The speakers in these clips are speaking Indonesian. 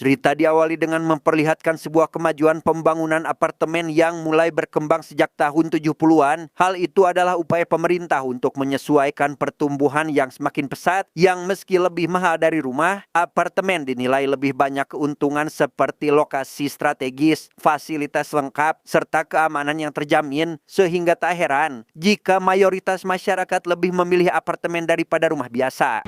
Cerita diawali dengan memperlihatkan sebuah kemajuan pembangunan apartemen yang mulai berkembang sejak tahun 70-an. Hal itu adalah upaya pemerintah untuk menyesuaikan pertumbuhan yang semakin pesat, yang meski lebih mahal dari rumah, apartemen dinilai lebih banyak keuntungan seperti lokasi strategis, fasilitas lengkap, serta keamanan yang terjamin, sehingga tak heran jika mayoritas masyarakat lebih memilih apartemen daripada rumah biasa.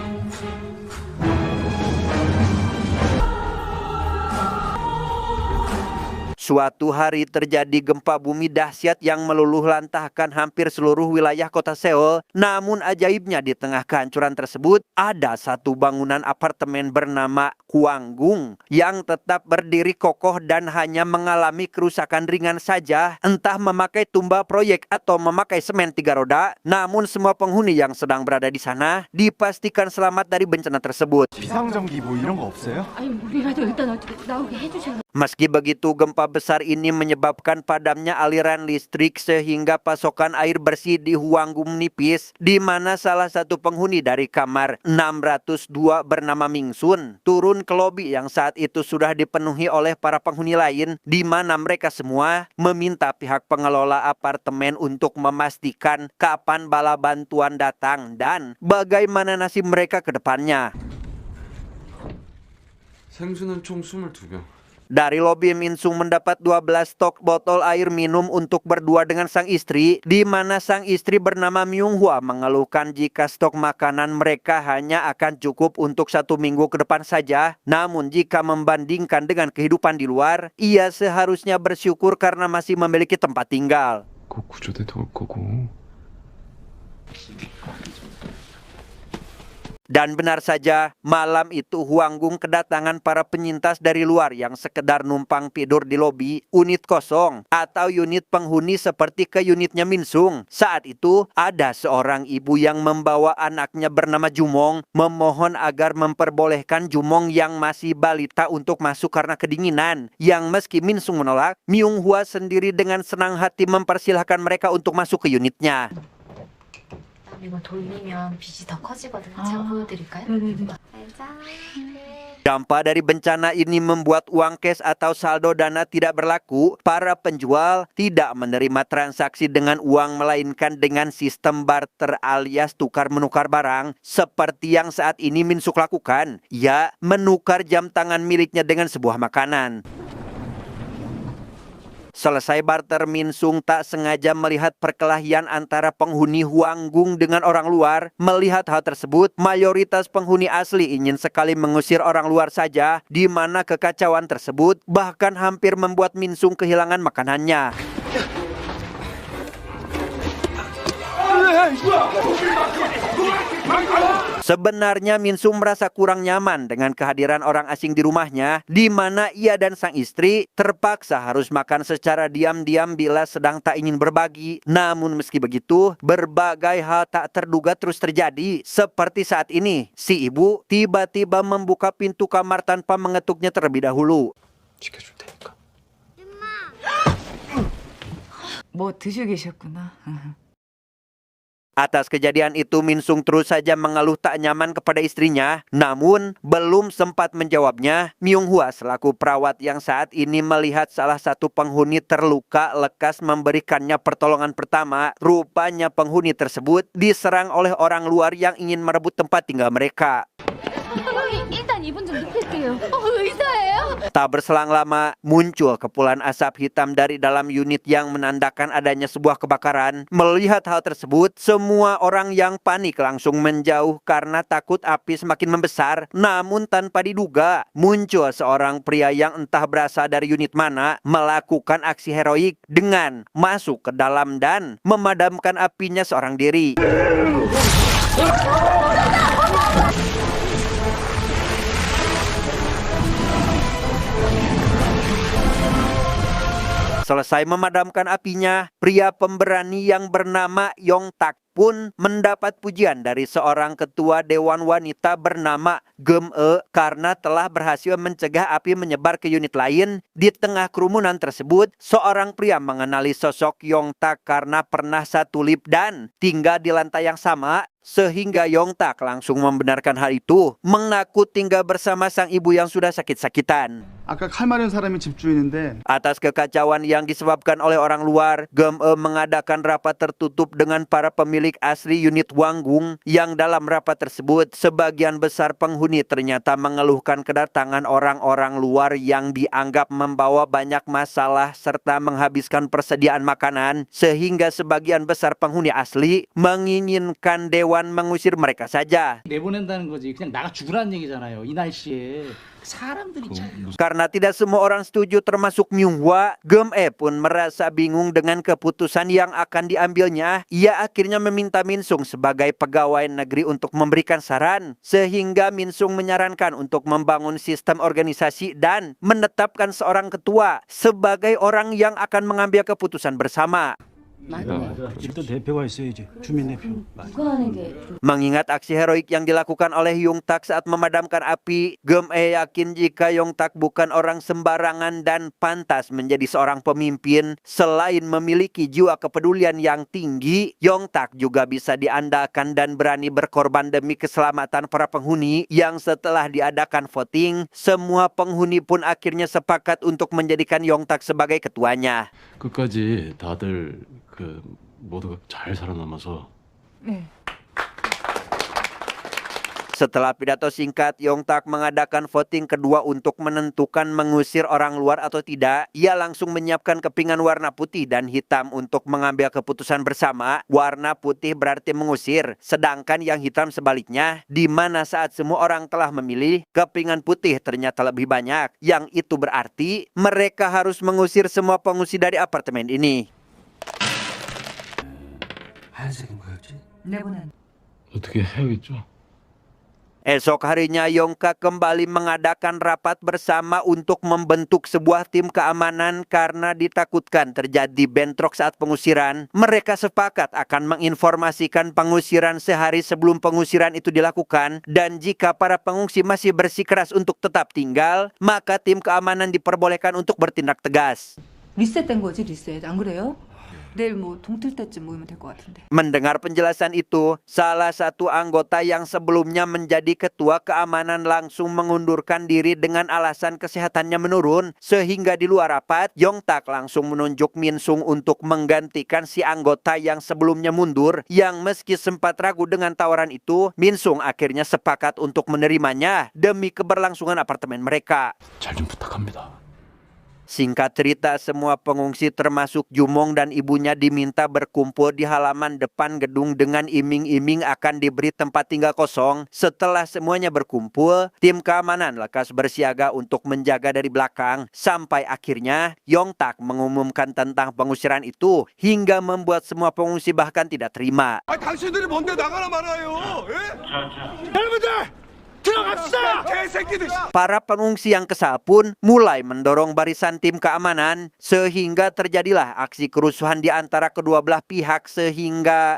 Suatu hari terjadi gempa bumi dahsyat yang meluluh lantahkan hampir seluruh wilayah kota Seoul. Namun ajaibnya di tengah kehancuran tersebut, ada satu bangunan apartemen bernama Hwanggung yang tetap berdiri kokoh dan hanya mengalami kerusakan ringan saja, entah memakai tumba proyek atau memakai semen 3 roda. Namun semua penghuni yang sedang berada di sana dipastikan selamat dari bencana tersebut. 비상전기 뭐 이런 거 없어요? 아니 우리라도 일단 나오게 해주셔야. Meski begitu, gempa besar ini menyebabkan padamnya aliran listrik sehingga pasokan air bersih di Hwanggung nipis, di mana salah satu penghuni dari kamar 602 bernama Mingsun turun ke lobi yang saat itu sudah dipenuhi oleh para penghuni lain, di mana mereka semua meminta pihak pengelola apartemen untuk memastikan kapan bala bantuan datang dan bagaimana nasib mereka ke depannya. 생수는 총 22병. Dari lobi, Minsung mendapat 12 stok botol air minum untuk berdua dengan sang istri, di mana sang istri bernama Myung-hwa mengeluhkan jika stok makanan mereka hanya akan cukup untuk 1 minggu ke depan saja. Namun jika membandingkan dengan kehidupan di luar, ia seharusnya bersyukur karena masih memiliki tempat tinggal. 곧 구조대도 올 거고. Dan benar saja, malam itu Hwanggung kedatangan para penyintas dari luar yang sekedar numpang tidur di lobi, unit kosong, atau unit penghuni seperti ke unitnya Minsung. Saat itu, ada seorang ibu yang membawa anaknya bernama Jumong, memohon agar memperbolehkan Jumong yang masih balita untuk masuk karena kedinginan. Yang meski Minsung menolak, Myung-hwa sendiri dengan senang hati mempersilahkan mereka untuk masuk ke unitnya. 이거 돌리면 빛이 더 커지거든요. 제가 보여드릴까요? 네네네. 짠. Dampak dari bencana ini membuat uang cash atau saldo dana tidak berlaku. Para penjual tidak menerima transaksi dengan uang melainkan dengan sistem barter alias tukar-menukar barang seperti yang saat ini Minsuk lakukan. Ia menukar jam tangan miliknya dengan sebuah makanan. Selesai barter, Minsung tak sengaja melihat perkelahian antara penghuni Hwanggung dengan orang luar. Melihat hal tersebut, mayoritas penghuni asli ingin sekali mengusir orang luar saja, di mana kekacauan tersebut bahkan hampir membuat Minsung kehilangan makanannya. Sebenarnya Minsung merasa kurang nyaman dengan kehadiran orang asing di rumahnya, di mana ia dan sang istri terpaksa harus makan secara diam-diam bila sedang tak ingin berbagi. Namun meski begitu, berbagai hal tak terduga terus terjadi. Seperti saat ini, si ibu tiba-tiba membuka pintu kamar tanpa mengetuknya terlebih dahulu. 지켜줄 테니까. 뭐 드시고 계셨구나. Atas kejadian itu, Minsung terus saja mengeluh tak nyaman kepada istrinya. Namun, belum sempat menjawabnya, Myung-hwa selaku perawat yang saat ini melihat salah satu penghuni terluka lekas memberikannya pertolongan pertama. Rupanya penghuni tersebut diserang oleh orang luar yang ingin merebut tempat tinggal mereka. 일단 이분 좀 눕힐게요. 의사예요? Tak berselang lama, muncul kepulan asap hitam dari dalam unit yang menandakan adanya sebuah kebakaran. Melihat hal tersebut, semua orang yang panik langsung menjauh karena takut api semakin membesar. Namun tanpa diduga, muncul seorang pria yang entah berasal dari unit mana melakukan aksi heroik dengan masuk ke dalam dan memadamkan apinya seorang diri. Selesai memadamkan apinya, pria pemberani yang bernama Yong Tak pun mendapat pujian dari seorang ketua dewan wanita bernama Gem-e karena telah berhasil mencegah api menyebar ke unit lain. Di tengah kerumunan tersebut, seorang pria mengenali sosok Yong Tak karena pernah satu lift dan tinggal di lantai yang sama. Sehingga Yongtak langsung membenarkan hal itu, mengaku tinggal bersama sang ibu yang sudah sakit-sakitan. 아까 칼 마른 사람이 집주인인데 Atas kekacauan yang disebabkan oleh orang luar, GME mengadakan rapat tertutup dengan para pemilik asli unit Hwanggung yang dalam rapat tersebut sebagian besar penghuni ternyata mengeluhkan kedatangan orang-orang luar yang dianggap membawa banyak masalah serta menghabiskan persediaan makanan sehingga sebagian besar penghuni asli menginginkan dewan mengusir mereka saja. 내보낸다는 거지. 그냥 나가 죽으라는 얘기잖아요. 이 날씨에. 사람들이 참. Karena tidak semua orang setuju termasuk Myunghwa, GME pun merasa bingung dengan keputusan yang akan diambilnya. Ia akhirnya meminta Minsung sebagai pegawai negeri untuk memberikan saran. Sehingga Minsung menyarankan untuk membangun sistem organisasi dan menetapkan seorang ketua sebagai orang yang akan mengambil keputusan bersama. 일단 대표가 있어야지. 주민 대표. 누가 하는 게 Mengingat aksi heroik yang dilakukan oleh Yongtak saat memadamkan api, GME yakin jika Yongtak bukan orang sembarangan dan pantas menjadi seorang pemimpin. Selain memiliki jiwa kepedulian yang tinggi, Yongtak juga bisa diandalkan dan berani berkorban demi keselamatan para penghuni yang setelah diadakan voting, semua penghuni pun akhirnya sepakat untuk menjadikan Yongtak sebagai ketuanya. 끝까지 다들 모두가 잘 살아남아서 네. Setelah pidato singkat, Yongtak mengadakan voting kedua untuk menentukan mengusir orang luar atau tidak. Ia langsung menyiapkan kepingan warna putih dan hitam untuk mengambil keputusan bersama. Warna putih berarti mengusir, sedangkan yang hitam sebaliknya, di mana saat semua orang telah memilih, kepingan putih ternyata lebih banyak. Yang itu berarti mereka harus mengusir semua pengungsi dari apartemen ini. 하얀색이 뭐였지? 내보낸. 어떻게 해야겠죠? Esok harinya Yongtak kembali mengadakan rapat bersama untuk membentuk sebuah tim keamanan karena ditakutkan terjadi bentrok saat pengusiran. Mereka sepakat akan menginformasikan pengusiran sehari sebelum pengusiran itu dilakukan dan jika para pengungsi masih bersikeras untuk tetap tinggal, maka tim keamanan diperbolehkan untuk bertindak tegas. 리셋된 거지 리셋. 안 그래요? 내일 뭐 동틀 때쯤 모이면 될 것 같은데. Mendengar penjelasan itu, salah satu anggota yang sebelumnya menjadi ketua keamanan langsung mengundurkan diri dengan alasan kesehatannya menurun. Sehingga di luar rapat, Yongtak langsung menunjuk Minsung untuk menggantikan si anggota yang sebelumnya mundur. Yang meski sempat ragu dengan tawaran itu, Minsung akhirnya sepakat untuk menerimanya demi keberlangsungan apartemen mereka. 잘 좀 부탁합니다. Singkat cerita, semua pengungsi termasuk Jumong dan ibunya diminta berkumpul di halaman depan gedung dengan iming-iming akan diberi tempat tinggal kosong. Setelah semuanya berkumpul, tim keamanan lekas bersiaga untuk menjaga dari belakang. Sampai akhirnya Yongtak mengumumkan tentang pengusiran itu hingga membuat semua pengungsi bahkan tidak terima. 당신들이 뭔데 나가라 말아요. 여러분들 들어갑시다. 개새끼들. Para pengungsi yang kesal pun mulai mendorong barisan tim keamanan sehingga terjadilah aksi kerusuhan di antara kedua belah pihak sehingga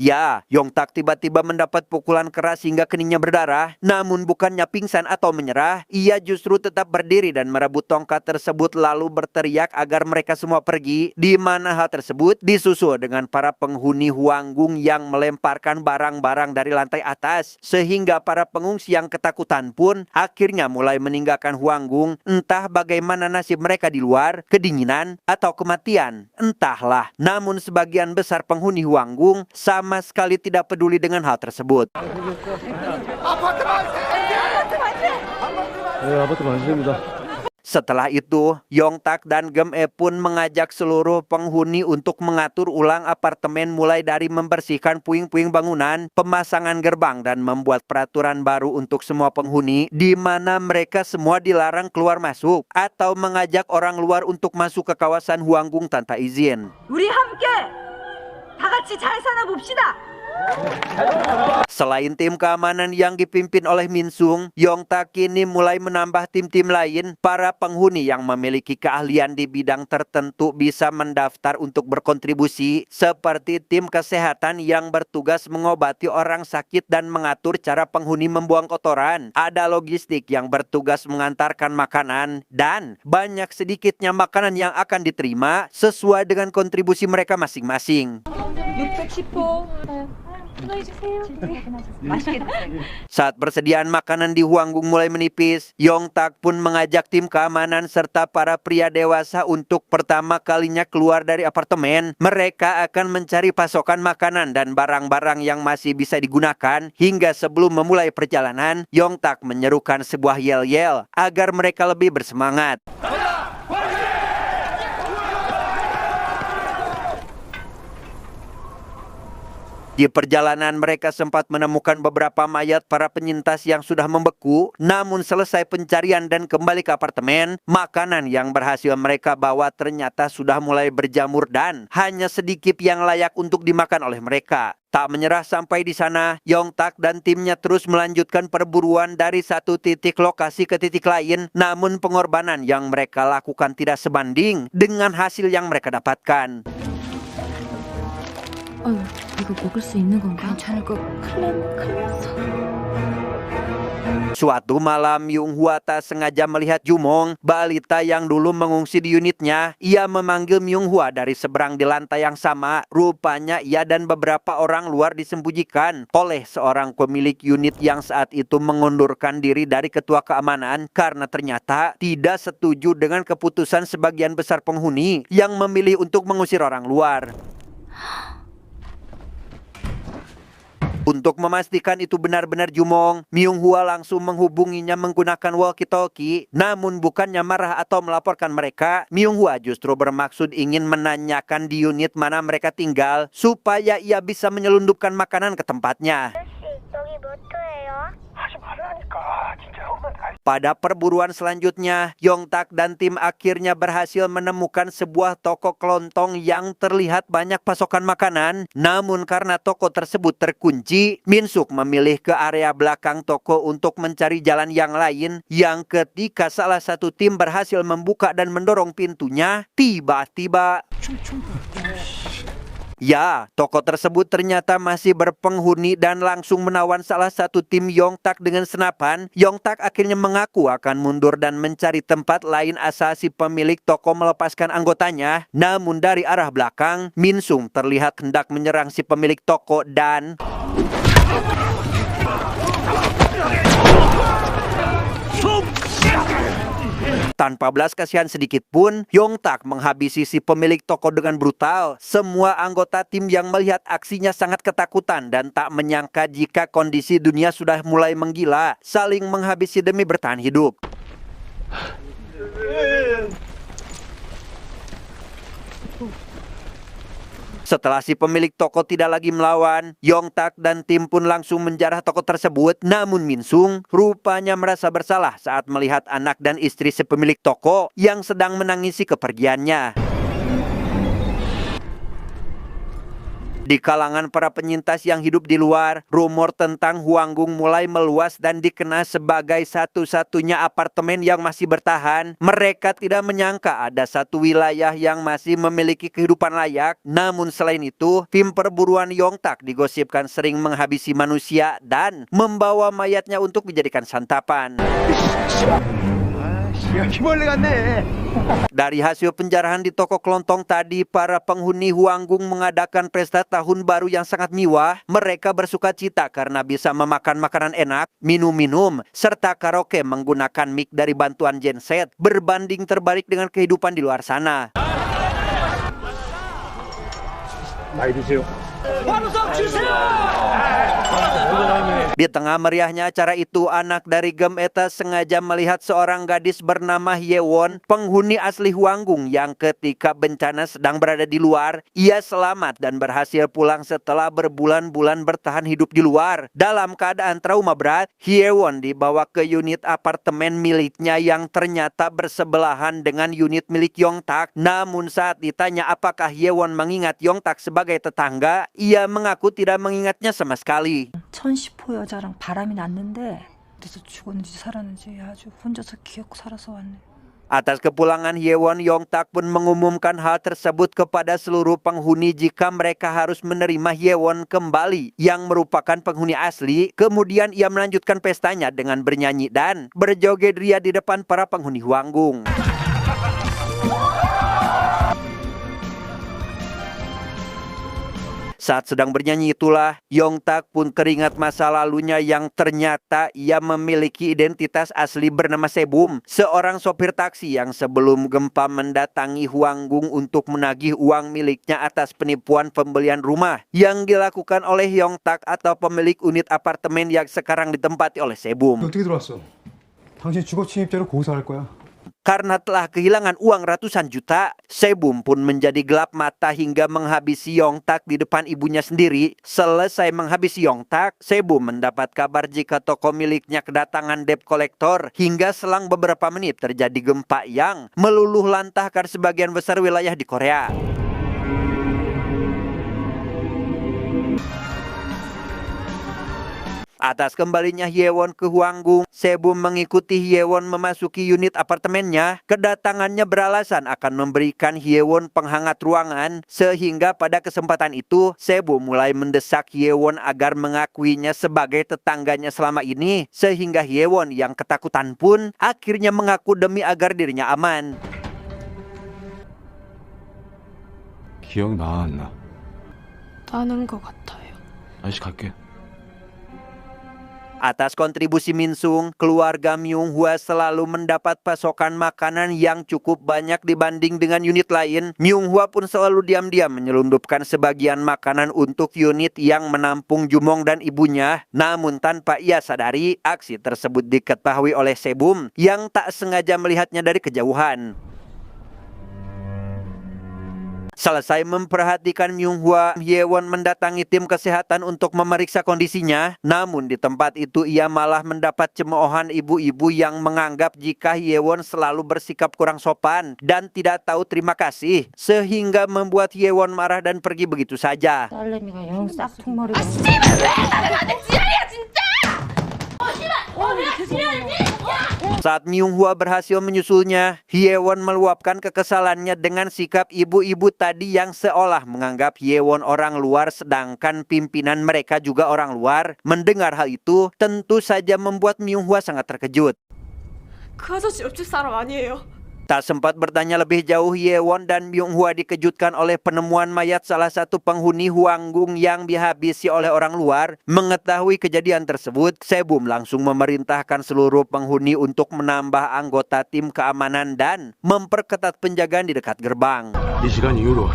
ya, Yongtak tiba-tiba mendapat pukulan keras hingga keningnya berdarah. Namun bukannya pingsan atau menyerah, ia justru tetap berdiri dan merebut tongkat tersebut lalu berteriak agar mereka semua pergi. Di mana hal tersebut disusul dengan para penghuni Hwanggung yang melemparkan barang-barang dari lantai atas. Sehingga para pengungsi yang ketakutan pun akhirnya mulai meninggalkan Hwanggung. Entah bagaimana nasib mereka di luar, kedinginan atau kematian, entahlah. Namun sebagian besar penghuni Hwanggung sama sekali tidak peduli dengan hal tersebut. 아파트 만세입니다. Setelah itu, Yongtak dan GME pun mengajak seluruh penghuni untuk mengatur ulang apartemen mulai dari membersihkan puing-puing bangunan, pemasangan gerbang, dan membuat peraturan baru untuk semua penghuni di mana mereka semua dilarang keluar masuk atau mengajak orang luar untuk masuk ke kawasan Hwanggung tanpa izin. 우리 함께 다 같이 잘 살아 봅시다. Selain tim keamanan yang dipimpin oleh Min Sung, Yongtak kini mulai menambah tim-tim lain. Para penghuni yang memiliki keahlian di bidang tertentu bisa mendaftar untuk berkontribusi, seperti tim kesehatan yang bertugas mengobati orang sakit dan mengatur cara penghuni membuang kotoran. Ada logistik yang bertugas mengantarkan makanan, dan banyak sedikitnya makanan yang akan diterima sesuai dengan kontribusi mereka masing-masing. 610. Saat persediaan makanan di Hwanggung mulai menipis, Yongtak pun mengajak tim keamanan serta para pria dewasa untuk pertama kalinya keluar dari apartemen. Mereka akan mencari pasokan makanan dan barang-barang yang masih bisa digunakan. Hingga sebelum memulai perjalanan, Yongtak menyerukan sebuah yel-yel agar mereka lebih bersemangat. Di perjalanan mereka sempat menemukan beberapa mayat para penyintas yang sudah membeku. Namun selesai pencarian dan kembali ke apartemen, makanan yang berhasil mereka bawa ternyata sudah mulai berjamur dan hanya sedikit yang layak untuk dimakan oleh mereka. Tak menyerah sampai di sana, Yongtak dan timnya terus melanjutkan perburuan dari satu titik lokasi ke titik lain. Namun pengorbanan yang mereka lakukan tidak sebanding dengan hasil yang mereka dapatkan. 이거 먹을 수 있는 건가? 괜찮을 것 같았어. Suatu malam, Yung Hwa tak sengaja melihat Jumong, balita yang dulu mengungsi di unitnya. Ia memanggil Myung Hwa dari seberang di lantai yang sama. Rupanya ia dan beberapa orang luar disembunyikan oleh seorang pemilik unit yang saat itu mengundurkan diri dari ketua keamanan karena ternyata tidak setuju dengan keputusan sebagian besar penghuni yang memilih untuk mengusir orang luar. Untuk memastikan itu benar-benar Jumong, Myung Hwa langsung menghubunginya menggunakan walkie-talkie. Namun bukannya marah atau melaporkan mereka, Myung Hwa justru bermaksud ingin menanyakan di unit mana mereka tinggal supaya ia bisa menyelundupkan makanan ke tempatnya. Pada perburuan selanjutnya, Yongtak dan tim akhirnya berhasil menemukan sebuah toko kelontong yang terlihat banyak pasokan makanan. Namun karena toko tersebut terkunci, Min Suk memilih ke area belakang toko untuk mencari jalan yang lain. Yang ketika salah satu tim berhasil membuka dan mendorong pintunya, tiba-tiba... Ya, toko tersebut ternyata masih berpenghuni dan langsung menawan salah satu tim Yongtak dengan senapan. Yongtak akhirnya mengaku akan mundur dan mencari tempat lain asal si pemilik toko melepaskan anggotanya. Namun dari arah belakang, Min Sung terlihat hendak menyerang si pemilik toko dan... Tanpa belas kasihan sedikit pun, Yongtak menghabisi si pemilik toko dengan brutal. Semua anggota tim yang melihat aksinya sangat ketakutan dan tak menyangka jika kondisi dunia sudah mulai menggila, saling menghabisi demi bertahan hidup. Setelah si pemilik toko tidak lagi melawan, Yongtak dan tim pun langsung menjarah toko tersebut. Namun Min Sung rupanya merasa bersalah saat melihat anak dan istri si pemilik toko yang sedang menangisi kepergiannya. Di kalangan para penyintas yang hidup di luar, rumor tentang Hwanggung mulai meluas dan dikenal sebagai satu-satunya apartemen yang masih bertahan. Mereka tidak menyangka ada satu wilayah yang masih memiliki kehidupan layak. Namun selain itu, tim perburuan Yongtak digosipkan sering menghabisi manusia dan membawa mayatnya untuk dijadikan santapan. Dari hasil penjarahan di toko kelontong tadi, para penghuni Hwanggung mengadakan pesta tahun baru yang sangat mewah. Mereka bersuka cita karena bisa memakan makanan enak, minum-minum, serta karaoke menggunakan mic dari bantuan genset. Berbanding terbalik dengan kehidupan di luar sana. Di tengah meriahnya acara itu, anak dari Gem Eta sengaja melihat seorang gadis bernama Hyewon, penghuni asli Hwanggung yang ketika bencana sedang berada di luar. Ia selamat dan berhasil pulang setelah berbulan-bulan bertahan hidup di luar. Dalam keadaan trauma berat, Hyewon dibawa ke unit apartemen miliknya yang ternyata bersebelahan dengan unit milik Yongtak. Namun saat ditanya apakah Hyewon mengingat Yongtak sebagai tetangga, ia mengaku tidak mengingatnya sama sekali. 1010 여자랑 바람이 났는데 어디서 죽었는지 살았는지 아주 혼자서 기억 살아서 왔네. Atas kepulangan Hyewon, Yongtak pun mengumumkan hal tersebut kepada seluruh penghuni jika mereka harus menerima Hyewon kembali yang merupakan penghuni asli. Kemudian ia melanjutkan pestanya dengan bernyanyi dan berjoget ria di depan para penghuni Hwanggung. Saat sedang bernyanyi itulah, Yongtak pun teringat masa lalunya yang ternyata ia memiliki identitas asli bernama Sebum, seorang sopir taksi yang sebelum gempa mendatangi Hwanggung untuk menagih uang miliknya atas penipuan pembelian rumah yang dilakukan oleh Yongtak atau pemilik unit apartemen yang sekarang ditempati oleh Sebum. 어떻게 들어왔어? 당신 주거 침입죄로 고소할 거야. Karena telah kehilangan uang ratusan juta, Sebum pun menjadi gelap mata hingga menghabisi Yongtak di depan ibunya sendiri. Selesai menghabisi Yongtak, Sebum mendapat kabar jika toko miliknya kedatangan debt collector. Hingga selang beberapa menit terjadi gempa yang meluluh lantahkan sebagian besar wilayah di Korea. Atas kembalinya Hyewon ke Hwanggung, Sebum mengikuti Hyewon memasuki unit apartemennya. Kedatangannya beralasan akan memberikan Hyewon penghangat ruangan, sehingga pada kesempatan itu Sebum mulai mendesak Hyewon agar mengakuinya sebagai tetangganya selama ini, sehingga Hyewon yang ketakutan pun akhirnya mengaku demi agar dirinya aman. 기억나 안 나? 나는 것 같아요. 아저씨 갈게. Atas kontribusi Minsung, keluarga Myunghwa selalu mendapat pasokan makanan yang cukup banyak dibanding dengan unit lain. Myunghwa pun selalu diam-diam menyelundupkan sebagian makanan untuk unit yang menampung Jumong dan ibunya. Namun tanpa ia sadari, aksi tersebut diketahui oleh Sebum yang tak sengaja melihatnya dari kejauhan. Selesai memperhatikan Myunghwa, Hyewon mendatangi tim kesehatan untuk memeriksa kondisinya. Namun di tempat itu ia malah mendapat cemoohan ibu-ibu yang menganggap jika Hyewon selalu bersikap kurang sopan dan tidak tahu terima kasih. Sehingga membuat Hyewon marah dan pergi begitu saja. 딸내미가 영 싹퉁머리가. Saat Myunghwa berhasil menyusulnya, Hyewon meluapkan kekesalannya dengan sikap ibu-ibu tadi yang seolah menganggap Hyewon orang luar sedangkan pimpinan mereka juga orang luar. Mendengar hal itu, tentu saja membuat Myunghwa sangat terkejut. 그 아저씨 옆집 사람 아니에요. Tak sempat bertanya lebih jauh, Hyewon dan Myunghwa dikejutkan oleh penemuan mayat salah satu penghuni Hwanggung yang dihabisi oleh orang luar. Mengetahui kejadian tersebut, Sebum langsung memerintahkan seluruh penghuni untuk menambah anggota tim keamanan dan memperketat penjagaan di dekat gerbang. 이 시간 이후로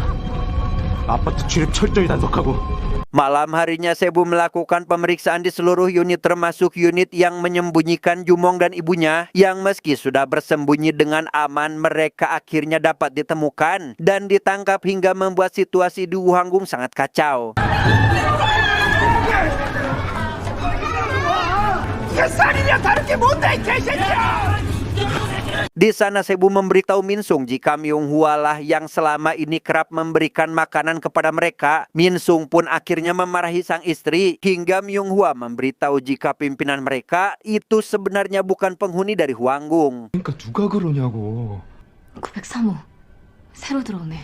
아파트 출입 철저히 단속하고. Malam harinya Sebum melakukan pemeriksaan di seluruh unit termasuk unit yang menyembunyikan Jumong dan ibunya yang meski sudah bersembunyi dengan aman mereka akhirnya dapat ditemukan dan ditangkap hingga membuat situasi di Hwanggung sangat kacau. Di sana Sebum memberitahu Minsung jika Myunghwa lah yang selama ini kerap memberikan makanan kepada mereka. Minsung pun akhirnya memarahi sang istri hingga Myunghwa memberitahu jika pimpinan mereka itu sebenarnya bukan penghuni dari Hwanggung. 그러니까 누가 그러냐고. 903호 새로 들어오네.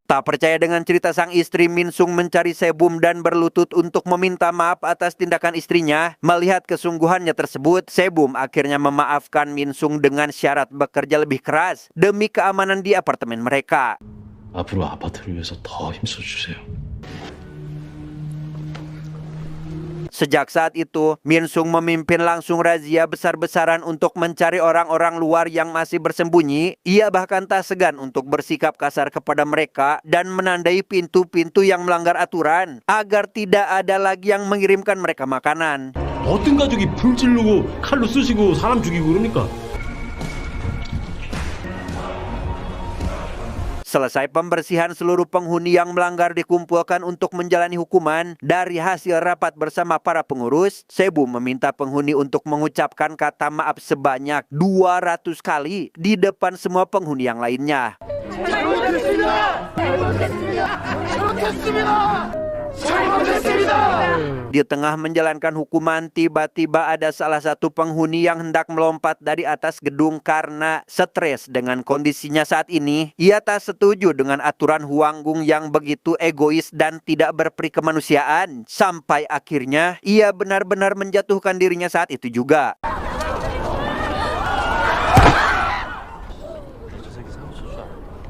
Tak percaya dengan cerita sang istri, Minsung mencari Sebum dan berlutut untuk meminta maaf atas tindakan istrinya. Melihat kesungguhannya tersebut, Sebum akhirnya memaafkan Minsung dengan syarat bekerja lebih keras demi keamanan di apartemen mereka. 앞으로 아파트를 위해서 더 힘써주세요. Sejak saat itu, Minsung memimpin langsung razia besar-besaran untuk mencari orang-orang luar yang masih bersembunyi. Ia bahkan tak segan untuk bersikap kasar kepada mereka dan menandai pintu-pintu yang melanggar aturan agar tidak ada lagi yang mengirimkan mereka makanan. 어떤 가족이 불 지르고 칼로 쑤시고 사람 죽이고 그럽니까? Selesai pembersihan, seluruh penghuni yang melanggar dikumpulkan untuk menjalani hukuman. Dari hasil rapat bersama para pengurus, Sebum meminta penghuni untuk mengucapkan kata maaf sebanyak 200 kali di depan semua penghuni yang lainnya. Di tengah menjalankan hukuman, tiba-tiba ada salah satu penghuni yang hendak melompat dari atas gedung karena stres dengan kondisinya saat ini. Ia tak setuju dengan aturan Huanggung yang begitu egois dan tidak berperi kemanusiaan. Sampai akhirnya ia benar-benar menjatuhkan dirinya saat itu juga.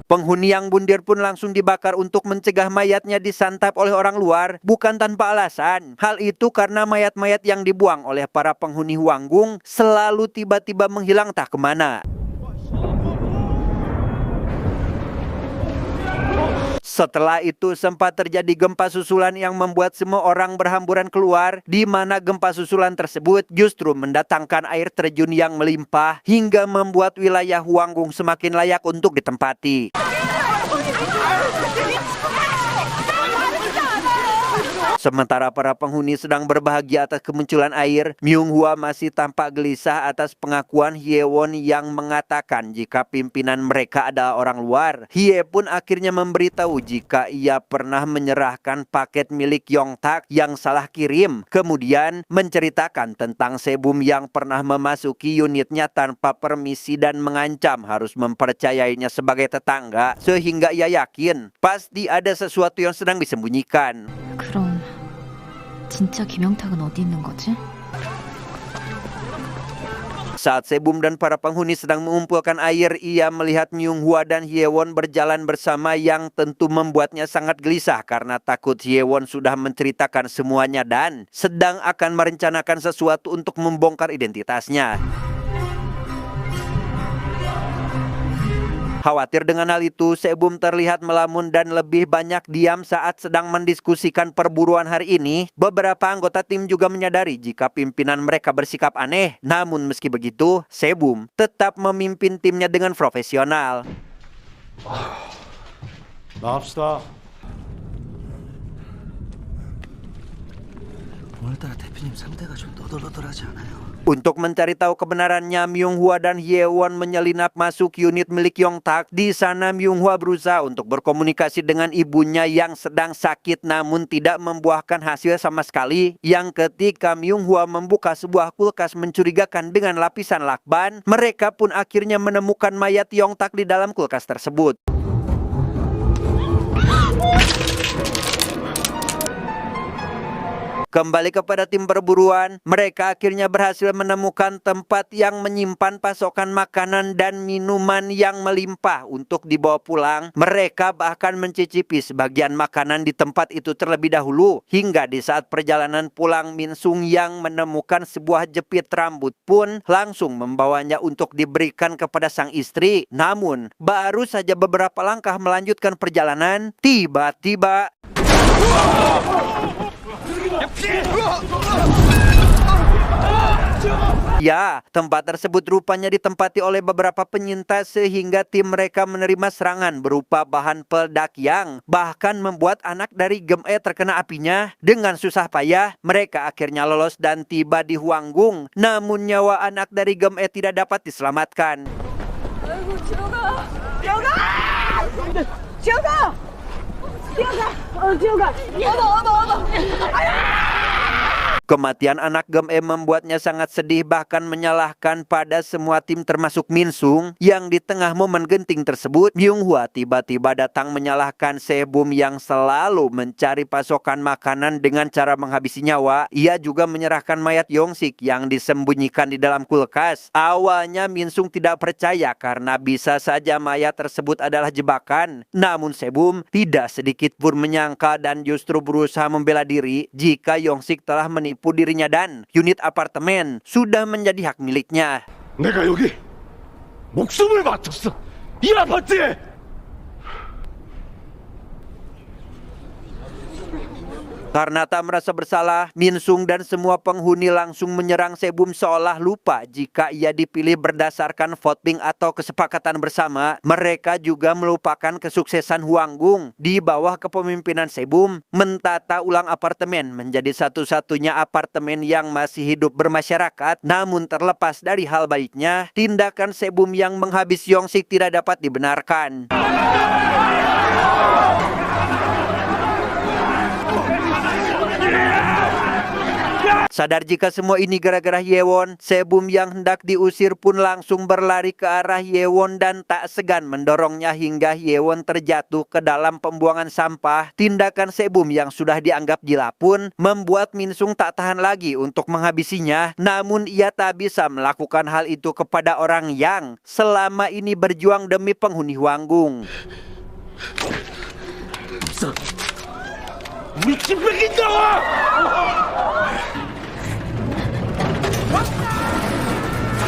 Penghuni yang bundir pun langsung dibakar untuk mencegah mayatnya disantap oleh orang luar, bukan tanpa alasan. Hal itu karena mayat-mayat yang dibuang oleh para penghuni Huanggung selalu tiba-tiba menghilang tak kemana. Setelah itu sempat terjadi gempa susulan yang membuat semua orang berhamburan keluar, di mana gempa susulan tersebut justru mendatangkan air terjun yang melimpah hingga membuat wilayah Huanggung semakin layak untuk ditempati. Sementara para penghuni sedang berbahagia atas kemunculan air, Myunghwa masih tampak gelisah atas pengakuan Hyewon yang mengatakan jika pimpinan mereka adalah orang luar. Hye pun akhirnya memberitahu jika ia pernah menyerahkan paket milik Yongtak yang salah kirim. Kemudian menceritakan tentang Sebum yang pernah memasuki unitnya tanpa permisi dan mengancam harus mempercayainya sebagai tetangga, sehingga ia yakin pasti ada sesuatu yang sedang disembunyikan. 그럼 진짜 김영탁은 어디 있는 거지? Saat Sebum dan para penghuni sedang mengumpulkan air, ia melihat Myunghwa dan Hyewon berjalan bersama yang tentu membuatnya sangat gelisah karena takut Hyewon sudah menceritakan semuanya dan sedang akan merencanakan sesuatu untuk membongkar identitasnya. Khawatir dengan hal itu, Sebum terlihat melamun dan lebih banyak diam saat sedang mendiskusikan perburuan hari ini. Beberapa anggota tim juga menyadari jika pimpinan mereka bersikap aneh. Namun meski begitu, Sebum tetap memimpin timnya dengan profesional. 나갑시다. 오늘따라 대표님 상대가 좀 너덜너덜하지 않아요? Untuk mencari tahu kebenarannya, Myunghwa dan Hyewon menyelinap masuk unit milik Yongtak. Di sana Myunghwa berusaha untuk berkomunikasi dengan ibunya yang sedang sakit namun tidak membuahkan hasil sama sekali. Yang ketika Myunghwa membuka sebuah kulkas mencurigakan dengan lapisan lakban, mereka pun akhirnya menemukan mayat Yongtak di dalam kulkas tersebut. Kembali kepada tim perburuan, mereka akhirnya berhasil menemukan tempat yang menyimpan pasokan makanan dan minuman yang melimpah untuk dibawa pulang. Mereka bahkan mencicipi sebagian makanan di tempat itu terlebih dahulu. Hingga di saat perjalanan pulang, Min Sung yang menemukan sebuah jepit rambut pun langsung membawanya untuk diberikan kepada sang istri. Namun, baru saja beberapa langkah melanjutkan perjalanan, tiba-tiba... Ya, tempat tersebut rupanya ditempati oleh beberapa penyintas sehingga tim mereka menerima serangan berupa bahan peledak yang bahkan membuat anak dari Gem-e terkena apinya. Dengan susah payah, mereka akhirnya lolos dan tiba di Huanggung. Namun nyawa anak dari Gem-e tidak dapat diselamatkan. Kematian anak Gem-e membuatnya sangat sedih bahkan menyalahkan pada semua tim termasuk Min Sung. Yang di tengah momen genting tersebut, Myunghwa tiba-tiba datang menyalahkan Sebum yang selalu mencari pasokan makanan dengan cara menghabisi nyawa. Ia juga menyerahkan mayat Yongsik yang disembunyikan di dalam kulkas. Awalnya Min Sung tidak percaya karena bisa saja mayat tersebut adalah jebakan. Namun Sebum tidak sedikit pun menyangka dan justru berusaha membela diri jika Yongsik telah menipu dirinya dan unit apartemen sudah menjadi hak miliknya. 내가 여기 목숨을 바쳤어. 이 아파트에. Karena tak merasa bersalah, Min Sung dan semua penghuni langsung menyerang Sebum seolah lupa jika ia dipilih berdasarkan voting atau kesepakatan bersama. Mereka juga melupakan kesuksesan Huanggung di bawah kepemimpinan Sebum mentata ulang apartemen menjadi satu-satunya apartemen yang masih hidup bermasyarakat. Namun terlepas dari hal baiknya, tindakan Sebum yang menghabisi Yongsik tidak dapat dibenarkan. Sadar jika semua ini gara-gara Yewon, Sebum yang hendak diusir pun langsung berlari ke arah Yewon dan tak segan mendorongnya hingga Yewon terjatuh ke dalam pembuangan sampah. Tindakan Sebum yang sudah dianggap gila pun membuat Minsung tak tahan lagi untuk menghabisinya. Namun ia tak bisa melakukan hal itu kepada orang yang selama ini berjuang demi penghuni Hwanggung. 우리 집 뺏긴다고!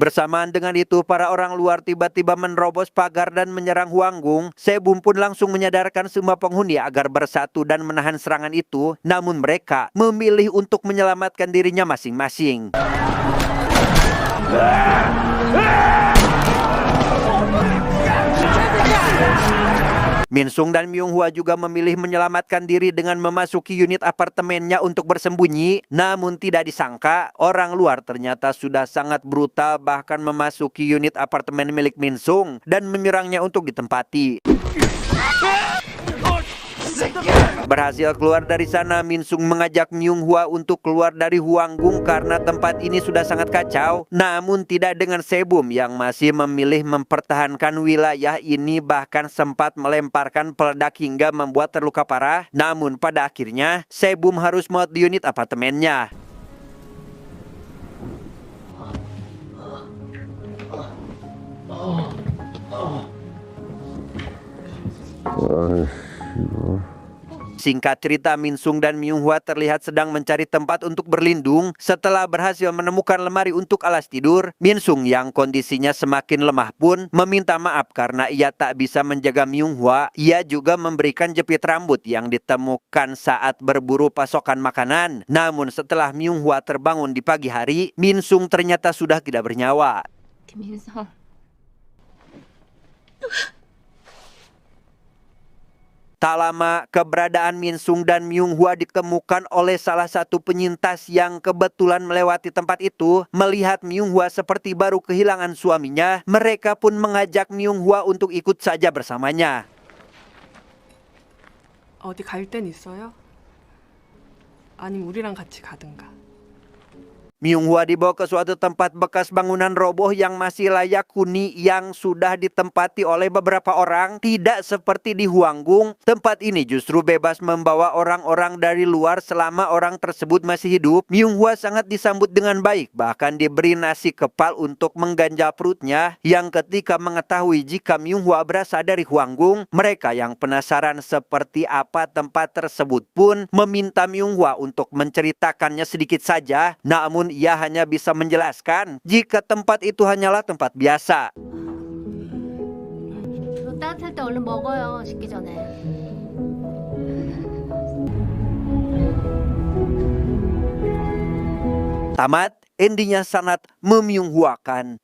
Bersamaan dengan itu, para orang luar tiba-tiba menerobos pagar dan menyerang Hwanggung. Sebum pun langsung menyadarkan semua penghuni agar bersatu dan menahan serangan itu. Namun mereka memilih untuk menyelamatkan dirinya masing-masing. Minsung dan Myunghwa juga memilih menyelamatkan diri dengan memasuki unit apartemennya untuk bersembunyi. Namun tidak disangka, orang luar ternyata sudah sangat brutal bahkan memasuki unit apartemen milik Minsung dan menyerangnya untuk ditempati. Berhasil keluar dari sana, Minsung mengajak Myunghwa untuk keluar dari Hwanggung karena tempat ini sudah sangat kacau. Namun tidak dengan Sebum yang masih memilih mempertahankan wilayah ini, bahkan sempat melemparkan peledak hingga membuat terluka parah. Namun pada akhirnya Sebum harus maut di unit apartemennya. Singkat cerita, Minsung dan Myunghwa terlihat sedang mencari tempat untuk berlindung. Setelah berhasil menemukan lemari untuk alas tidur, Minsung yang kondisinya semakin lemah pun meminta maaf karena ia tak bisa menjaga Myunghwa. Ia juga memberikan jepit rambut yang ditemukan saat berburu pasokan makanan. Namun setelah Myunghwa terbangun di pagi hari, Minsung ternyata sudah tidak bernyawa. 김민성. Tak lama, keberadaan Minsung dan Myunghwa ditemukan oleh salah satu penyintas yang kebetulan melewati tempat itu. Melihat Myunghwa seperti baru kehilangan suaminya, mereka pun mengajak Myunghwa untuk ikut saja bersamanya. 어디 갈 땐 있어요? 아니면 우리랑 같이 가든가. Myunghwa dibawa ke suatu tempat bekas bangunan roboh yang masih layak huni yang sudah ditempati oleh beberapa orang. Tidak seperti di Hwanggung, tempat ini justru bebas membawa orang-orang dari luar selama orang tersebut masih hidup. Myunghwa sangat disambut dengan baik, bahkan diberi nasi kepal untuk mengganjal perutnya. Yang ketika mengetahui jika Myunghwa berasal dari Hwanggung, mereka yang penasaran seperti apa tempat tersebut pun meminta Myunghwa untuk menceritakannya sedikit saja. Namun ia hanya bisa menjelaskan jika tempat itu hanyalah tempat biasa. 따뜻할 때 얼른 먹어요, 식기 전에. Tamat, endingnya sangat memyunghwakan.